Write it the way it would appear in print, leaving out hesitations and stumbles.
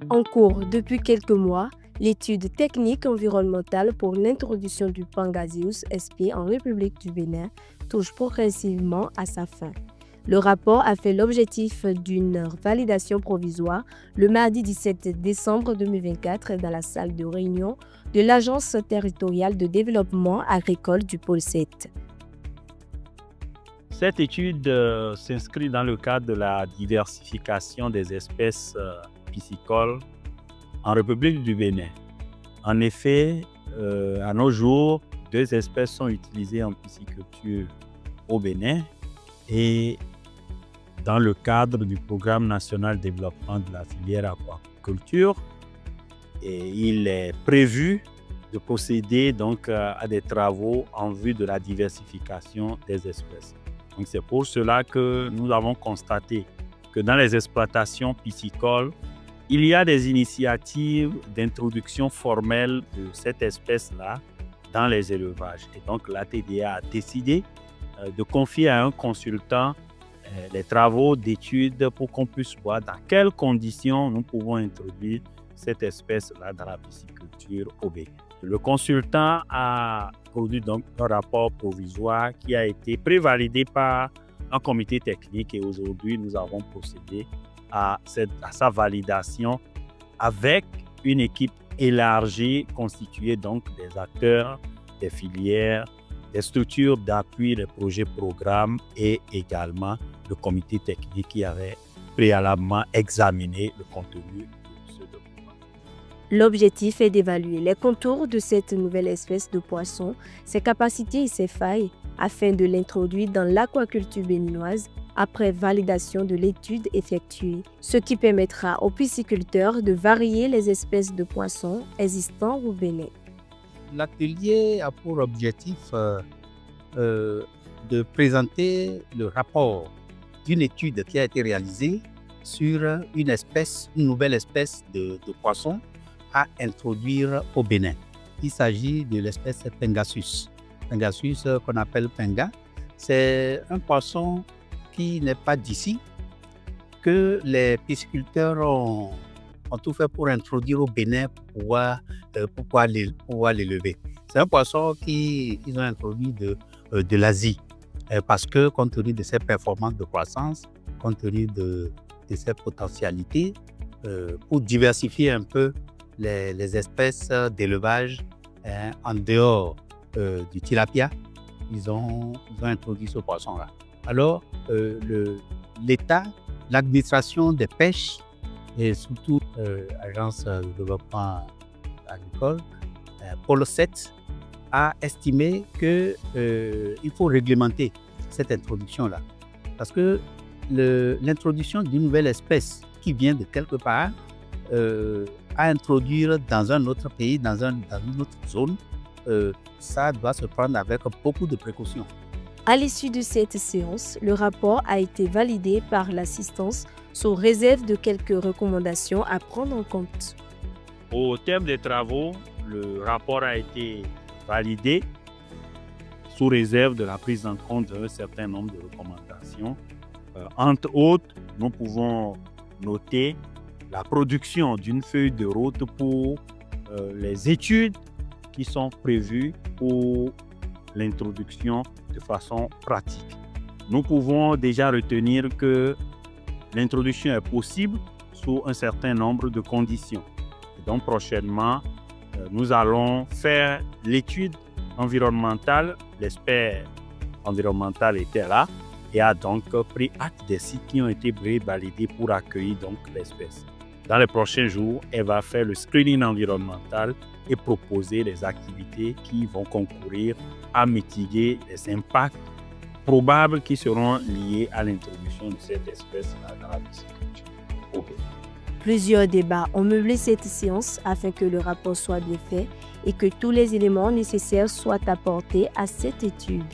En cours depuis quelques mois, l'étude technique environnementale pour l'introduction du Pangasius sp en République du Bénin touche progressivement à sa fin. Le rapport a fait l'objectif d'une validation provisoire le mardi 17 décembre 2024 dans la salle de réunion de l'Agence territoriale de développement agricole du Pôle 7. Cette étude s'inscrit dans le cadre de la diversification des espèces piscicoles en République du Bénin. En effet, à nos jours, 2 espèces sont utilisées en pisciculture au Bénin et dans le cadre du Programme national de développement de la filière aquaculture, et il est prévu de procéder donc à des travaux en vue de la diversification des espèces. Donc c'est pour cela que nous avons constaté que dans les exploitations piscicoles, il y a des initiatives d'introduction formelle de cette espèce-là dans les élevages. Et donc l'ATDA a décidé de confier à un consultant les travaux d'études pour qu'on puisse voir dans quelles conditions nous pouvons introduire cette espèce-là dans la pisciculture au Bénin. Le consultant a produit donc un rapport provisoire qui a été prévalidé par un comité technique et aujourd'hui nous avons procédé à sa validation avec une équipe élargie constituée donc des acteurs, des filières, des structures d'appui, des projets programmes et également le comité technique qui avait préalablement examiné le contenu de ce document. L'objectif est d'évaluer les contours de cette nouvelle espèce de poisson, ses capacités et ses failles, afin de l'introduire dans l'aquaculture béninoise après validation de l'étude effectuée, ce qui permettra aux pisciculteurs de varier les espèces de poissons existants au Bénin. L'atelier a pour objectif de présenter le rapport d'une étude qui a été réalisée sur une nouvelle espèce de poisson à introduire au Bénin. Il s'agit de l'espèce Pangasius. Pangasius qu'on appelle Panga, c'est un poisson qui n'est pas d'ici, que les pisciculteurs ont tout fait pour introduire au Bénin pour pouvoir l'élever. C'est un poisson qu'ils ont introduit de l'Asie parce que compte tenu de ses performances de croissance, compte tenu de ses potentialités, pour diversifier un peu les espèces d'élevage en dehors du tilapia, ils ont introduit ce poisson-là. Alors, l'État, l'administration des pêches et surtout l'Agence de développement agricole, Pôle 7, a estimé qu'il faut réglementer cette introduction-là. Parce que l'introduction d'une nouvelle espèce qui vient de quelque part à introduire dans un autre pays, dans une autre zone, ça doit se prendre avec beaucoup de précautions. À l'issue de cette séance, le rapport a été validé par l'assistance sous réserve de quelques recommandations à prendre en compte. Au terme des travaux, le rapport a été validé sous réserve de la prise en compte d'un certain nombre de recommandations. Entre autres, nous pouvons noter la production d'une feuille de route pour les études qui sont prévues pour l'introduction de façon pratique. Nous pouvons déjà retenir que l'introduction est possible sous un certain nombre de conditions. Et donc prochainement, nous allons faire l'étude environnementale. L'expert environnemental était là et a donc pris acte des sites qui ont été validés pour accueillir donc l'espèce. Dans les prochains jours, elle va faire le screening environnemental et proposer les activités qui vont concourir à mitiguer les impacts probables qui seront liés à l'introduction de cette espèce dans la pisciculture. Plusieurs débats ont meublé cette séance afin que le rapport soit bien fait et que tous les éléments nécessaires soient apportés à cette étude.